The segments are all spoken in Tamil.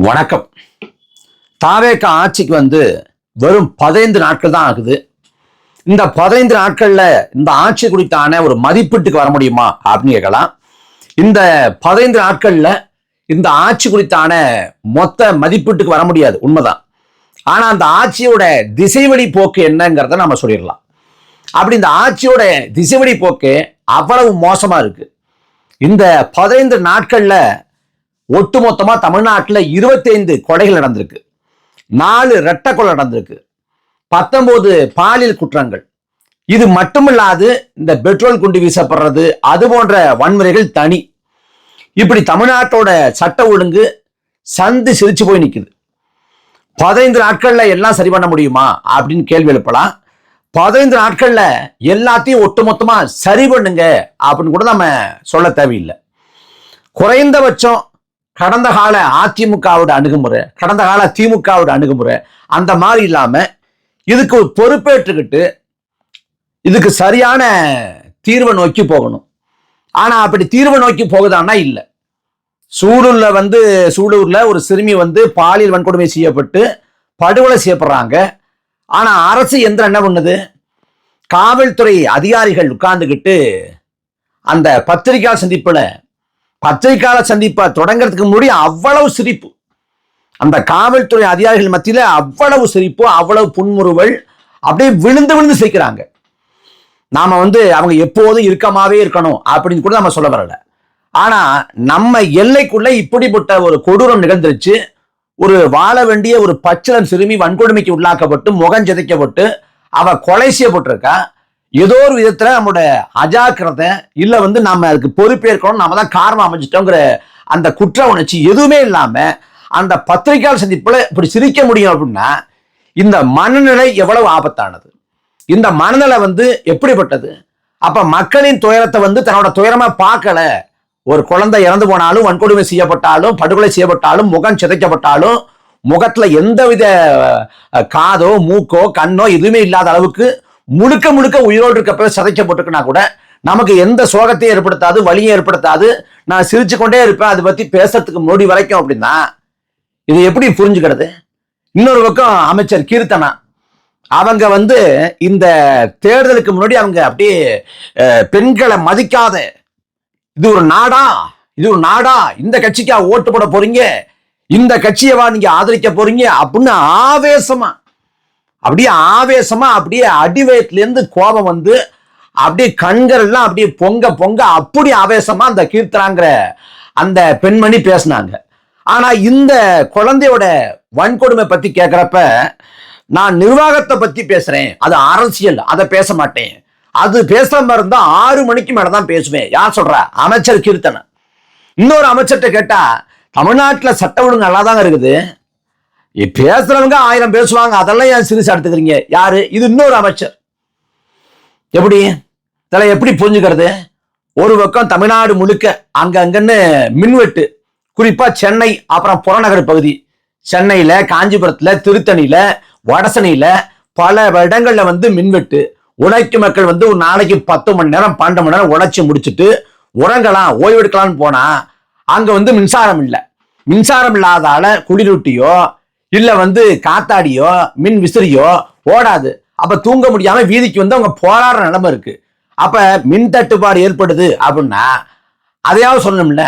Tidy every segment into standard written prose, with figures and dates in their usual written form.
வணக்கம். தாவேக ஆட்சிக்கு வெறும் 15 நாட்கள் தான் ஆகுது. இந்த 15 நாட்கள்ல இந்த ஆட்சி குறித்தான ஒரு மதிப்பீட்டுக்கு வர முடியுமா அப்படின்னு கேட்கலாம். இந்த 15 நாட்கள்ல இந்த ஆட்சி குறித்தான மொத்த மதிப்பீட்டுக்கு வர முடியாது, உண்மைதான். ஆனா அந்த ஆட்சியோட திசைவழி போக்கு என்னங்கிறத நம்ம சொல்லிடலாம். அப்படி இந்த ஆட்சியோட திசைவழி போக்கு அவ்வளவு மோசமா இருக்கு. இந்த 15 நாட்கள்ல ஒட்டுமொத்தமா தமிழ்நாட்டில் 25 கொலைகள் நடந்திருக்கு, 4 இரட்டை கொலை நடந்திருக்கு, 19 பாலியல் குற்றங்கள். இது மட்டுமில்லாது இந்த பெட்ரோல் குண்டு வீசப்படுறது, அது போன்ற வன்முறைகள் தனி. இப்படி தமிழ்நாட்டோட சட்ட ஒழுங்கு சந்து சிரிச்சு போய் நிற்குது. 15 நாட்கள்ல எல்லாம் சரி பண்ண முடியுமா அப்படின்னு கேள்வி எழுப்பலாம். 15 நாட்கள்ல எல்லாத்தையும் ஒட்டுமொத்தமா சரி பண்ணுங்க அப்படின்னு கூட நம்ம சொல்ல தேவையில்லை. குறைந்தபட்சம் கடந்த கால அதிமுகவோட அணுகுமுறை, கடந்த கால திமுகவோட அணுகுமுறை அந்த மாதிரி இல்லாம இதுக்கு ஒரு பொறுப்பேற்றுக்கிட்டு இதுக்கு சரியான தீர்வை நோக்கி போகணும். ஆனா அப்படி தீர்வை நோக்கி போகுதான்னா இல்லை. சூலூர்ல ஒரு சிறுமி பாலியல் வன்கொடுமை செய்யப்பட்டு படுகொலை செய்யப்படுறாங்க. ஆனா அரசு எந்திரம் என்ன பண்ணுது? காவல்துறை அதிகாரிகள் உட்கார்ந்துக்கிட்டு அந்த பத்திரிகையாளர் சந்திப்பை தொடங்கிறதுக்கு முன்னாடி அவ்வளவு சிரிப்பு, அந்த காவல்துறை அதிகாரிகள் மத்தியில அவ்வளவு சிரிப்பு, அவ்வளவு புன்முறுவல், அப்படியே விழுந்து விழுந்து சிரிக்கிறாங்க. நாம அவங்க எப்போதும் இறுக்கமாவே இருக்கணும் அப்படின்னு கூட நம்ம சொல்ல வரல. ஆனா நம்ம எல்லைக்குள்ள இப்படிப்பட்ட ஒரு கொடூரம் நிகழ்ந்துருச்சு. ஒரு வாழ வேண்டிய ஒரு பச்சிளம் சிறுமி வன்கொடுமைக்கு உள்ளாக்கப்பட்டு முகம் சிதைக்கப்பட்டு அவ கொலை செய்யப்பட்டிருக்கா. ஏதோ ஒரு விதத்துல நம்மளோட அஜாக்கிரதை இல்ல நாம அதுக்கு பொறுப்பேற்கணும், நாம தான் காரணம் அமைச்சிட்டோங்கிற அந்த குற்ற உணர்ச்சி எதுவுமே இல்லாம அந்த பத்திரிகையாளர் சந்திப்புல இப்படி சிரிக்க முடியும் அப்படின்னா இந்த மனநிலை எவ்வளவு ஆபத்தானது, இந்த மனநிலை எப்படிப்பட்டது? அப்ப மக்களின் துயரத்தை தன்னோட துயரமா பார்க்கல. ஒரு குழந்தை இறந்து போனாலும், வன்கொடுமை செய்யப்பட்டாலும், படுகொலை செய்யப்பட்டாலும், முகம் சிதைக்கப்பட்டாலும், முகத்துல எந்தவித காதோ மூக்கோ கண்ணோ எதுவுமே இல்லாத அளவுக்கு முழுக்க முழுக்க உயிரோடு இருக்கப்ப சிதைக்கப்பட்டிருக்குன்னா கூட நமக்கு எந்த சோகத்தையும் ஏற்படுத்தாது, வலியும் ஏற்படுத்தாது. நான் சிரிச்சு கொண்டே இருப்பேன் அதை பத்தி பேசுறதுக்கு முன்னாடி வரைக்கும். அப்படின்னா இது எப்படி புரிஞ்சுக்கிறது? இன்னொரு பக்கம் அமைச்சர் கீர்த்தனா அவங்க இந்த தேர்தலுக்கு முன்னாடி அவங்க அப்படியே பெண்களை மதிக்காத, இது ஒரு நாடா, இந்த கட்சிக்கா ஓட்டு போட போறீங்க, இந்த கட்சியவா நீங்க ஆதரிக்க போறீங்க அப்படின்னு அப்படியே அடிவயத்துல இருந்து கோபம் அப்படியே கண்கள் எல்லாம் அப்படியே பொங்க பொங்க அப்படி ஆவேசமா அந்த கீர்த்தனாங்கிற அந்த பெண்மணி பேசினாங்க. ஆனா இந்த குழந்தையோட வன்கொடுமை பத்தி கேட்கிறப்ப நான் நிர்வாகத்தை பத்தி பேசுறேன், அது அரசியல், அதை பேச மாட்டேன், அது பேசாம இருந்தா 6 மணிக்கு மேலதான் பேசுவேன். யார் சொல்ற? அமைச்சர் கீர்த்தனை. இன்னொரு அமைச்சர்கிட்ட கேட்டா தமிழ்நாட்டுல சட்ட ஒழுங்கு நல்லாதாங்க இருக்குது, பேசுறவங்க 1000 பேசுவாங்க, அதெல்லாம் ஏன் சிரிசா எடுத்துக்கிறீங்க? யாரு இது? இன்னொரு அமைச்சர். எப்படி புரிஞ்சுக்கிறது? ஒரு பக்கம் தமிழ்நாடு முழுக்க அங்கன்னு மின்வெட்டு, குறிப்பா சென்னை, அப்புறம் புறநகர் பகுதி, சென்னையில, காஞ்சிபுரத்துல, திருத்தணியில, வடசனையில பல இடங்கள்ல மின்வெட்டு. உழைக்கும் மக்கள் ஒரு நாளைக்கு 10 மணி நேரம் 12 மணி நேரம் உழைச்சி முடிச்சுட்டு உறங்கலாம், ஓய்வெடுக்கலாம்னு போனா அங்க மின்சாரம் இல்லை. மின்சாரம் இல்லாதால குளிரூட்டியோ இல்ல காத்தாடியோ மின் விசிறியோ ஓடாது. அப்ப தூங்க முடியாம வீதிக்கு அவங்க போராடுற நிலைமை இருக்கு. அப்ப மின் தட்டுப்பாடு ஏற்படுது அப்படின்னா அதையாவது சொல்லணும்ல.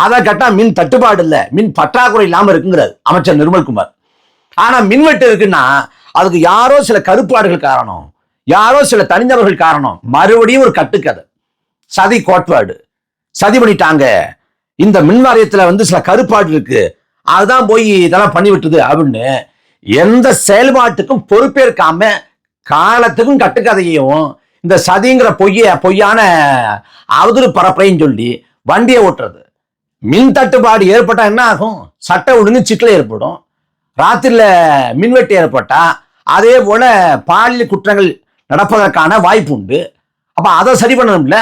அதை கேட்டா மின் தட்டுப்பாடு இல்ல, மின் பற்றாக்குறை இல்லாம இருக்குங்கிறார் அமைச்சர் நிர்மல்குமார். ஆனா மின்வெட்டு இருக்குன்னா அதுக்கு யாரோ சில கருப்பாடுகள் காரணம், யாரோ சில தனிநபர்கள் காரணம். மறுபடியும் ஒரு கட்டுக்கதை, சதி கோட்பாடு, சதி பண்ணிட்டாங்க, இந்த மின் வாரியத்துல சில கருப்பாடு இருக்கு, அதுதான் போய் இதெல்லாம் பண்ணி விட்டுது அப்படின்னு எந்த செயல்பாட்டுக்கும் பொறுப்பேற்காம காலத்துக்கும் கட்டுக்கதையும் இந்த சதிங்கிற பொய்யான அவதூறு பரப்பையும் சொல்லி வண்டியை ஓட்டுறது. மின் தட்டுப்பாடு ஏற்பட்டா என்ன ஆகும்? சட்ட ஒழுங்கு சிக்கல் ஏற்படும். ராத்திரில மின்வெட்டு ஏற்பட்டா அதே போல பாலியல் குற்றங்கள் நடப்பதற்கான வாய்ப்பு உண்டு. அப்ப அதை சரி பண்ணணும்ல.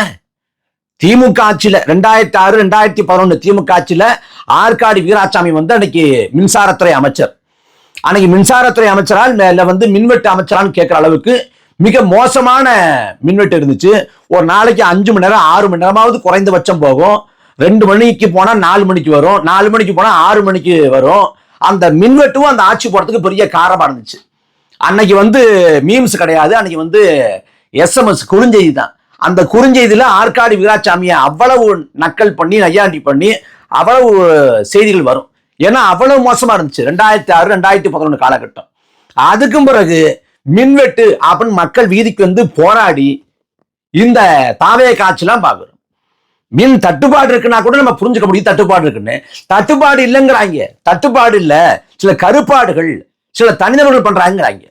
திமுக ஆட்சியில 2006, 2011 திமுக ஆட்சியில ஆற்காடு வீராசாமி அன்னைக்கு மின்சாரத்துறை அமைச்சர். அன்னைக்கு மின்சாரத்துறை அமைச்சரால் மின்வெட்டு அமைச்சரான்னு கேட்கிற அளவுக்கு மிக மோசமான மின்வெட்டு இருந்துச்சு. ஒரு நாளைக்கு 5 மணி நேரம் 6 மணி நேரமாவது குறைந்தபட்சம் போகும். 2 மணிக்கு போனா 4 மணிக்கு வரும், 4 மணிக்கு போனா 6 மணிக்கு வரும். அந்த மின்வெட்டும் அந்த ஆட்சி போறதுக்கு பெரிய காரணமா இருந்துச்சு. அன்னைக்கு வந்து மீம்ஸ் கிடையாது, அன்னைக்கு வந்து SMS குறுஞ்செய்தி தான். அந்த குறுஞ்செய்தியில ஆற்காடு வீராசாமிய அவ்வளவு நக்கல் பண்ணி நையாண்டி பண்ணி அவ்வளவு செய்திகள் வரும். ஏன்னா அவ்வளவு மோசமா இருந்துச்சு 2006 2011 காலகட்டம். அதுக்கும் பிறகு மின்வெட்டு அப்படின்னு மக்கள் வீதிக்கு வந்து போராடி இந்த தாவே காட்சிலாம் பார்க்கிறோம். மின் தட்டுப்பாடு இருக்குன்னா கூட நம்ம புரிஞ்சுக்க முடியும் தட்டுப்பாடு இருக்குன்னு. தட்டுப்பாடு இல்லைங்கிறாங்க. தட்டுப்பாடு இல்ல, சில கருப்பாடுகள் சில தனிநபர்கள் பண்றாங்கிறாங்க.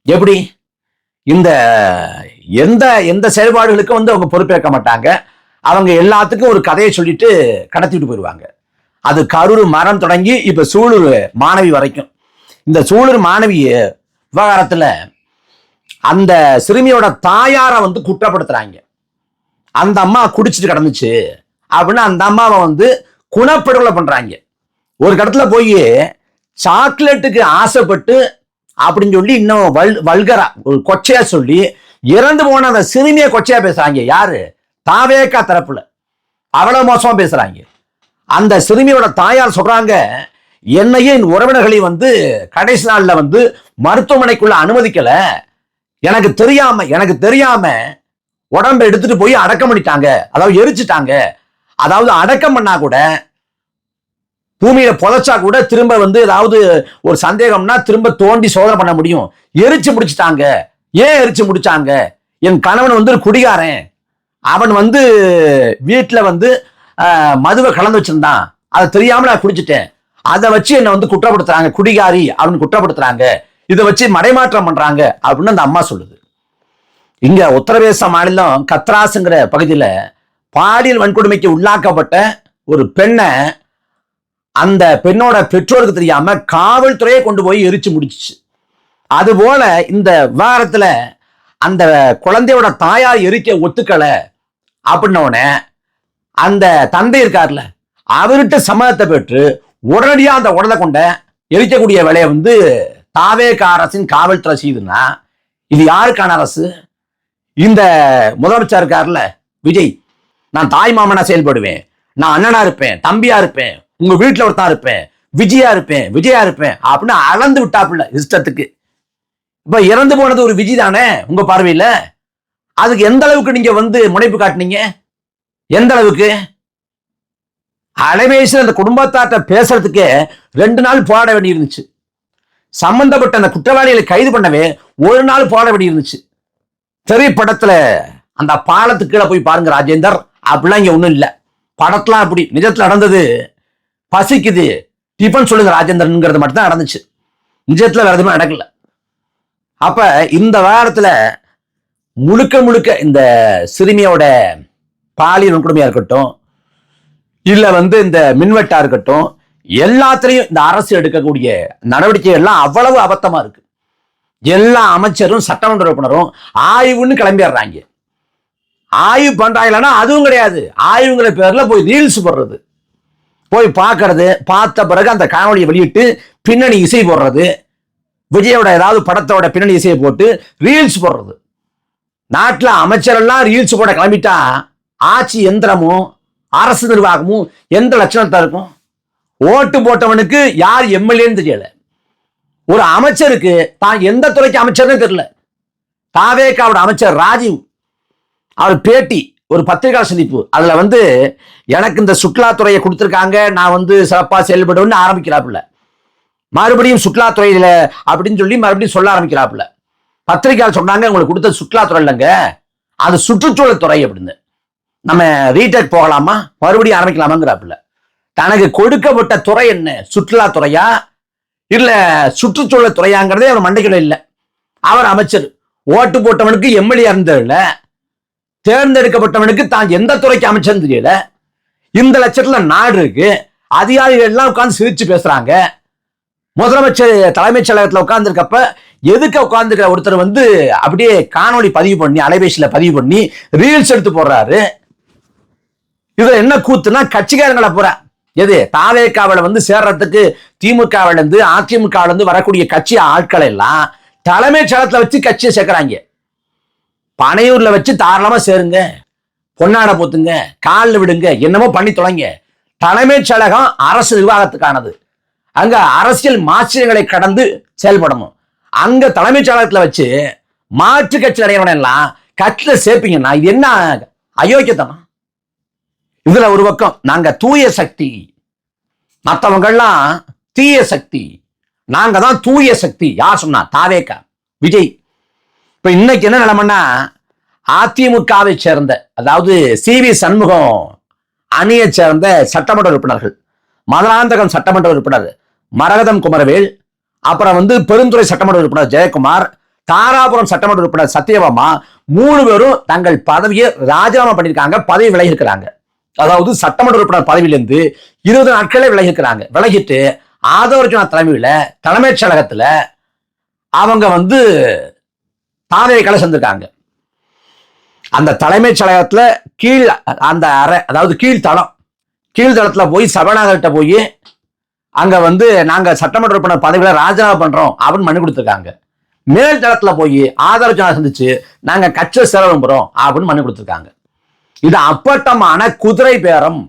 எப்படி? இந்த எந்த எந்த செயல்பாடுகளுக்கும் வந்து அவங்க பொறுப்பேற்க மாட்டாங்க. அவங்க எல்லாத்துக்கும் ஒரு கதையை சொல்லிட்டு கடத்திட்டு போயிடுவாங்க. அது கரூர் மரம் தொடங்கி இப்ப சூலூர் மாணவி வரைக்கும். இந்த சூலூர் மாணவி விவகாரத்துல அந்த சிறுமியோட தாயாரை வந்து குற்றப்படுத்துறாங்க. அந்த அம்மா குடிச்சிட்டு கிடந்துச்சு அப்படின்னு அந்த அம்மாவை வந்து குணப்படுகொலை பண்றாங்க. ஒரு இடத்துல போய் சாக்லேட்டுக்கு ஆசைப்பட்டு அப்படின்னு சொல்லி இன்னும் வல்கரா ஒரு கொச்சையா சொல்லி இறந்து போன அந்த சிறுமியை கொச்சையா பேசுறாங்க. யாரு? தாவேக்கா தரப்புல அவ்வளவு மோசமா பேசுறாங்க. அந்த சிறுமியோட தாயார் சொல்றாங்க, என்னையும் என் உறவினர்களை வந்து கடைசி நாள்ல வந்து மருத்துவமனைக்குள்ள அனுமதிக்கல, எனக்கு தெரியாம உடம்பை எடுத்துட்டு போய் அடக்கம் பண்ணிட்டாங்க, அதாவது எரிச்சுட்டாங்க. அதாவது அடக்கம் பண்ணா கூட பூமியில புதைச்சா கூட திரும்ப வந்து ஏதாவது ஒரு சந்தேகம்னா திரும்ப தோண்டி சோதனை பண்ண முடியும். எரிச்சு முடிச்சுட்டாங்க. ஏன் எரிச்சு முடிச்சாங்க? என் கணவன் வந்து குடிகாரன், அவன் வந்து வீட்டுல வந்து மதுவை கலந்து வச்சிருந்தான், அதை தெரியாம நான் குடிச்சிட்டேன், அதை வச்சு என்னை வந்து குற்றப்படுத்துறாங்க, குடிகாரி அப்படின்னு குற்றப்படுத்துறாங்க, இதை வச்சு மடைமாற்றம் பண்றாங்க அப்படின்னு அந்த அம்மா சொல்லுது. இங்க உத்தரப்பிரதேச மாநிலம் கத்ராஸ்ங்கிற பகுதியில பாலியல் வன்கொடுமைக்கு உள்ளாக்கப்பட்ட ஒரு பெண்ணை அந்த பெண்ணோட பெற்றோருக்கு தெரியாம காவல்துறையை கொண்டு போய் எரிச்சு முடிச்சிச்சு. அதுபோல இந்த விவகாரத்துல அந்த குழந்தையோட தாயார் எரிக்க ஒத்துக்கலை அப்படின்னோடனே அந்த தந்தை இருக்கார்ல, அவர்கிட்ட சம்மதத்தை பெற்று உடனடியா அந்த உடலை கொண்ட எரிக்கக்கூடிய வேலையை வந்து தாவேக அரசின் காவல்துறை செய்யுதுன்னா இது யாருக்கான அரசு? இந்த முதலமைச்சர் இருக்காருல விஜய், நான் தாய் மாமனா செயல்படுவேன், நான் அண்ணனா இருப்பேன், தம்பியா இருப்பேன், உங்க வீட்டுல ஒருத்தா இருப்பேன், விஜயா இருப்பேன் அப்படின்னு அளந்து விட்டாப்புல இஷ்டத்துக்கு. இப்ப இறந்து போனது ஒரு விஜய் தானே உங்க பார்வையில? அதுக்கு எந்த அளவுக்கு நீங்க வந்து முனைப்பு காட்டினீங்க? எந்த அளவுக்கு? அலைபேசியில் அந்த குடும்பத்தாட்ட பேசுறதுக்கே 2 நாள் போராட வேண்டி இருந்துச்சு. சம்பந்தப்பட்ட அந்த குற்றவாளிகளை கைது பண்ணவே 1 நாள் போராட வேண்டி இருந்துச்சு. திரைப்படத்துல அந்த பாலத்துக்கு கீழே போய் பாருங்க ராஜேந்தர், அப்படிலாம் இங்க ஒண்ணும் இல்ல. படத்தெல்லாம் அப்படி நிஜத்துல நடந்தது. பசிக்குது டிஃபன் சொல்லுங்க ராஜேந்திரன்ங்கிறது மட்டும் தான் நடந்துச்சு. நிஜத்துல வேற எதுவுமே நடக்கல. அப்ப இந்த வாரத்துல முழுக்க இந்த சிறுமியோட பாலியல் வன்கொடுமையா இருக்கட்டும், இல்ல வந்து இந்த மின்வெட்டா இருக்கட்டும், எல்லாத்திலையும் இந்த அரசு எடுக்கக்கூடிய நடவடிக்கை எல்லாம் அவ்வளவு அபத்தமா இருக்கு. எல்லா அமைச்சரும் சட்டமன்ற உறுப்பினரும் ஆய்வுன்னு கிளம்பிடுறாங்க. ஆய்வு பண்றாங்களா? அதுவும் கிடையாது. ஆய்வுங்கிற பேர்ல போய் ரீல்ஸ் போடுறது, போய் பார்க்கறது, பார்த்த பிறகு அந்த காணொலியை வெளியிட்டு பின்னணி இசை போடுறது, விஜயோட ஏதாவது படத்தோட பின்னணி இசையை போட்டு ரீல்ஸ் போடுறது. நாட்டுல அமைச்சர் எல்லாம் ரீல்ஸ் போட கிளம்பிட்டா ஆட்சி எந்திரமும் அரசு நிர்வாகமும் எந்த லட்சணத்தா இருக்கும்? ஓட்டு போட்டவனுக்கு யார் எம்எல்ஏன்னு தெரியல. ஒரு அமைச்சருக்கு தான் எந்த துறைக்கு அமைச்சர்னு தெரியல. தாவேகாவோட அமைச்சர் ராஜீவ் அவர் பேட்டி ஒரு பத்திரிகை சந்திப்பு, அதுல வந்து எனக்கு இந்த சுற்றுலாத்துறையை கொடுத்துருக்காங்க, நான் வந்து சிறப்பா செயல்படுவேன்னு ஆரம்பிக்கிறாப்புல. மறுபடியும் சுற்றுலாத்துறையில அப்படின்னு சொல்லி மறுபடியும் சொல்ல ஆரம்பிக்கிறாப்புல. பத்திரிகையாளர் சொன்னாங்க, உங்களுக்கு கொடுத்த சுற்றுலாத்துறை இல்லைங்க, அது சுற்றுச்சூழல் துறை அப்படின்னு. நம்ம ரீடேக் போகலாமா, மறுபடியும் ஆரம்பிக்கலாமாங்கிறாப்புல. தனக்கு கொடுக்கப்பட்ட துறை என்ன, சுற்றுலாத்துறையா இல்ல சுற்றுச்சூழல் துறையாங்கிறதே அவர் மண்டைக்குள்ள இல்லை. அவர் அமைச்சர். ஓட்டு போட்டவனுக்கு எம்எல்ஏ இருந்ததில்ல, தேர்ந்தெடுக்கப்பட்டவனுக்கு தான் எந்த துறைக்கு அமைச்சர்னு தெரியல. இந்த லட்சத்துல நாடு இருக்கு. அதிகாரிகள் எல்லாம் உட்கார்ந்து சிரிச்சு பேசுறாங்க. முதலமைச்சர் தலைமைச் செயலகத்தில் உட்கார்ந்து இருக்கப்ப எதுக்கு உட்கார்ந்துக்கிற ஒருத்தர் வந்து அப்படியே காணொலி பதிவு பண்ணி அலைபேசியில பதிவு பண்ணி ரீல்ஸ் எடுத்து போடுறாரு. இதுல என்ன கூத்துனா, கட்சிக்காரங்களை பூரா எது தாவேகாவில வந்து சேர்றதுக்கு திமுகவில இருந்து அதிமுகவில இருந்து வரக்கூடிய கட்சி ஆட்களை எல்லாம் தலைமைச் செயலகத்துல வச்சு கட்சியை சேர்க்கிறாங்க. பனையூர்ல வச்சு தாராளமா சேருங்க, பொன்னாட போத்துங்க, காலில் விடுங்க, என்னமோ பண்ணி தொலைங்க. தலைமைச் செயலகம் அரசு நிர்வாகத்துக்கானது. அங்க அரசியல் மாற்றங்களை கடந்து செயல்படணும். அங்க தலைமைச் செயலகத்துல வச்சு மாற்று கட்சி அடையவன எல்லாம் கட்சியில சேர்ப்பீங்கன்னா இது என்ன அயோக்கியத்தனம்? இதுல ஒரு பக்கம் நாங்க தூய சக்தி, மற்றவங்கெல்லாம் தீய சக்தி, நாங்க தான் தூய சக்தி. யார் சொன்னா? தாவேகா, விஜய். இப்ப இன்னைக்கு என்ன நிலைமைன்னா, அதிமுகவை சேர்ந்த, அதாவது சி.வி. சண்முகம் அணியை சேர்ந்த சட்டமன்ற உறுப்பினர்கள், மதுராந்தகம் சட்டமன்ற உறுப்பினர் மரகதம் குமரவேல், அப்புறம் பெருந்துறை சட்டமன்ற உறுப்பினர் ஜெயக்குமார், தாராபுரம் சட்டமன்ற உறுப்பினர் சத்யபாமா, 3 பேரும் தங்கள் பதவியை ராஜினாமா பண்ணியிருக்காங்க, பதவி விலகி இருக்கிறாங்க. அதாவது சட்டமன்ற உறுப்பினர் பதவியிலிருந்து 20 நாட்களே விலகி இருக்கிறாங்க. விலகிட்டு ஆதவர்ஜுனா தலைமையில தலைமைச் செயலகத்துல அவங்க தாவேக்கால சேர்ந்திருக்காங்க. அந்த தலைமைச் செயலகத்துல கீழ் அந்த அறை, அதாவது கீழ்தளத்துல போய் சபாநாயகர்கிட்ட போய் அங்க நாங்க சட்டமன்ற உறுப்பினர் பதவியில ராஜினாமா பண்றோம் அப்படின்னு மனு கொடுத்திருக்காங்க. மேல் தளத்துல போய் ஆதரவு சந்திச்சு நாங்க கட்சியை சேர விரும்புறோம் அப்படின்னு மனு கொடுத்திருக்காங்க. இது அப்பட்டமான குதிரை பேரம்.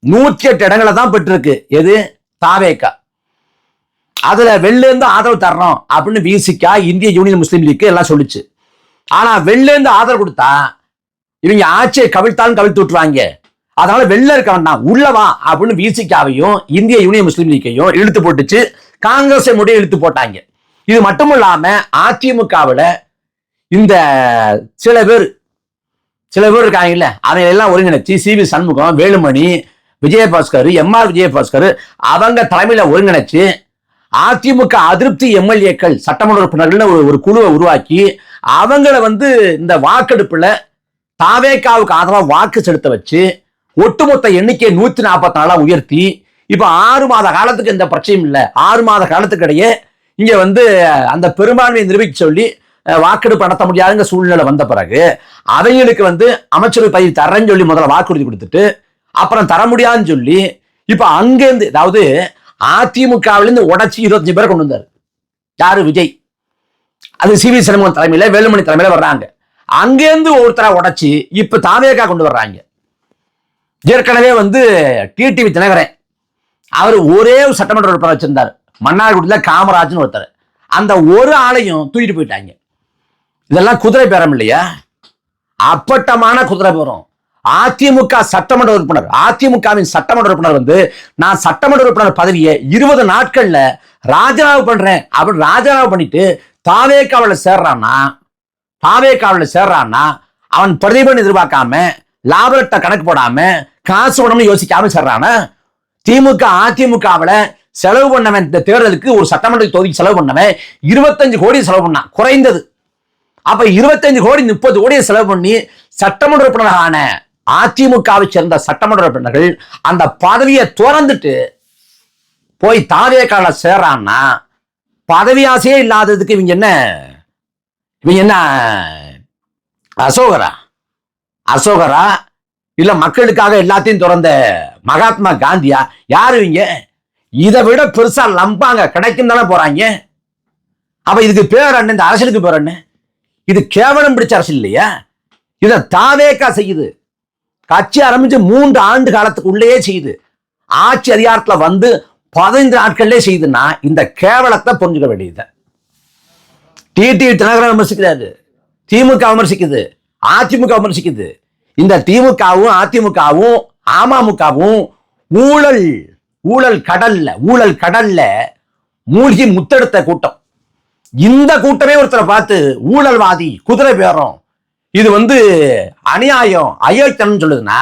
108 இடங்களை தான் பெற்றிருக்கு. எது? தாவேகா. அதுல வெளிலேருந்து ஆதரவு தரணும் அப்படின்னு விசிகா, இந்திய யூனியன் முஸ்லீம் லீக் எல்லாம் சொல்லிச்சு. ஆனா வெளிலேருந்து ஆதரவு கொடுத்தா இவங்க ஆட்சியை கவிழ்த்தாலும் கவிழ்த்து விட்டுருவாங்க, அதனால வெளில இருக்க வேண்டாம், உள்ளவா அப்படின்னு விசிகாவையும் இந்திய யூனியன் முஸ்லீம் லீக்கையும் இழுத்து போட்டுச்சு. காங்கிரஸை முடிய இழுத்து போட்டாங்க. இது மட்டும் இல்லாம அதிமுகவுல இந்த சில பேர் இருக்காங்கல்ல, அவங்க எல்லாம் ஒருங்கிணைச்சு சி.வி. சண்முகம், வேலுமணி, விஜயபாஸ்கர், எம்.ஆர். விஜயபாஸ்கர் அவங்க தலைமையில ஒருங்கிணைச்சு அதிமுக அதிருப்தி எம்எல்ஏக்கள் சட்டமன்ற உறுப்பினர்கள் ஒரு குழுவை உருவாக்கி அவங்கள இந்த வாக்கெடுப்புல தாவேகாவுக்கு ஆதரவாக வாக்கு செலுத்த வச்சு ஒட்டுமொத்த எண்ணிக்கை 144 உயர்த்தி இப்ப 6 மாத காலத்துக்கு எந்த பிரச்சனையும் இல்லை. 6 மாத காலத்துக்கு இடையே இங்க அந்த பெரும்பான்மையை நிரூபிக்க சொல்லி வாக்கெடுப்பு நடத்த முடியாதுங்க சூழ்நிலை வந்த பிறகு அவங்களுக்கு அமைச்சரவை பதவி தரேன்னு சொல்லி முதல்ல வாக்குறுதி கொடுத்துட்டு அப்புறம் தர முடியாதுன்னு சொல்லி இப்ப அங்கிருந்து, அதாவது அதிமுகவிலிருந்து உடைச்சி 25 பேரை கொண்டு வந்தார். யாரு? விஜய். அது சி.வி. சண்முகம் தலைமையில, வேலுமணி தலைமையில வர்றாங்க. அங்கிருந்து ஒருத்தரா உடைச்சி இப்ப தாவேகா கொண்டு வர்றாங்க. ஏற்கனவே டிடிவி தினகரன் அவர் ஒரே ஒரு சட்டமன்ற உறுப்பினர் வச்சிருந்தார், மன்னார்குடியில காமராஜ்னு ஒருத்தர். அந்த ஒரு ஆளையும் தூக்கிட்டு போயிட்டாங்க. இதெல்லாம் குதிரை பேரம் இல்லையா? அப்பட்டமான குதிரை பேரம். அதிமுக சட்டமன்ற உறுப்பினர், அதிமுகவின் சட்டமன்ற உறுப்பினர் நான் சட்டமன்ற உறுப்பினர் பதவியை 20 நாட்கள்ல ராஜினாமா பண்றேன் அப்படின்னு ராஜினாமா பண்ணிட்டு தாவேகாவில் சேர்றான்னா அவன் பிரதிபலன் எதிர்பார்க்காம, லாபத்தை கணக்கு போடாம, காசு உடம்பு யோசிக்காம சேர்றானா? திமுக அதிமுகவில் செலவு பண்ணவன் இந்த தேர்தலுக்கு ஒரு சட்டமன்ற தொகுதிக்கு செலவு பண்ணவன் 25 கோடி செலவு பண்ணான் குறைந்தது. அப்ப 25 கோடி 30 கோடியை செலவு பண்ணி சட்டமன்ற உறுப்பினரான அதிமுகவை சேர்ந்த சட்டமன்ற உறுப்பினர்கள் அந்த பதவியை துறந்துட்டு போய் தாவேகால சேர்றான்னா பதவி ஆசையே இல்லாததுக்கு இவங்க என்ன அசோகரா இல்ல மக்களுக்காக எல்லாத்தையும் துறந்த மகாத்மா காந்தியா? யாரு இவங்க? இதை விட பெருசா லம்பாங்க கிடைக்கும் தானே போறாங்க. அப்ப இதுக்கு பேர் என்ன? இந்த அரசியலுக்கு பேர் என்ன? இது கேவலம் பிடிச்ச அரசியல் இல்லையா? இதை தாவேகா செய்யுது. கட்சி ஆரம்பிச்சு 3 ஆண்டு காலத்துக்கு உள்ளேயே செய்யுது. ஆட்சி அதிகாரத்துல 15 நாட்கள்லயே செய்யுதுன்னா இந்த கேவலத்தை புரிஞ்சுக்க வேண்டியது. டிடிவி தினகரன் விமர்சிக்கிறாரு, திமுக விமர்சிக்குது, அதிமுக விமர்சிக்குது. இந்த திமுகவும் அதிமுகவும் அமமுகவும் ஊழல் கடல்ல மூழ்கி முத்தெடுத்த கூட்டம். இந்த கூட்டமே ஒருத்தரை பார்த்து ஊழல்வாதி, குதிரை பேரம், இது அநியாயம், அயோக்கியம் சொல்லுதுன்னா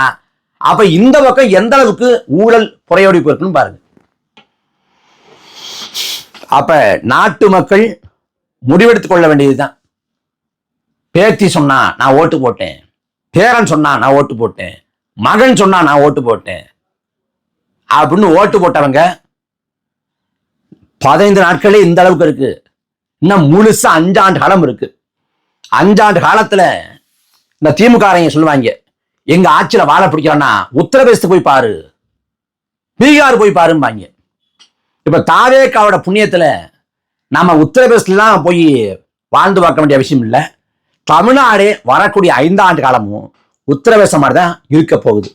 அப்ப இந்த பக்கம் எந்த அளவுக்கு ஊழல் புறையோடி போயிருக்குன்னு பாருங்க. அப்ப நாட்டு மக்கள் முடிவெடுத்துக் கொள்ள வேண்டியதுதான். பேத்தி சொன்னா நான் ஓட்டு போட்டேன், பேரன் சொன்னா நான் ஓட்டு போட்டேன், மகன் சொன்னா நான் ஓட்டு போட்டேன் அப்படின்னு ஓட்டு போட்டவங்க 15 நாட்களே இந்த அளவுக்கு இருக்கு. இன்னும் முழுசா 5 ஆண்டு காலம் இருக்கு. 5 ஆண்டு காலத்துல இந்த திமுக சொல்லுவாங்க, எங்க ஆட்சியில வாழ பிடிக்கிறோன்னா உத்தரப்பிரதேசத்துக்கு போய் பாரு, பீகார் போய் பாரும்பாங்க. இப்ப தாவேகாவோட புண்ணியத்துல நாம உத்தரப்பிரதேசத்துலாம் போய் வாழ்ந்து பார்க்க வேண்டிய அவசியம் இல்லை. தமிழ்நாடு வரக்கூடிய 5 ஆண்டு காலமும் உத்தரப்பிரதேசம் மாதிரி தான் இருக்க போகுது.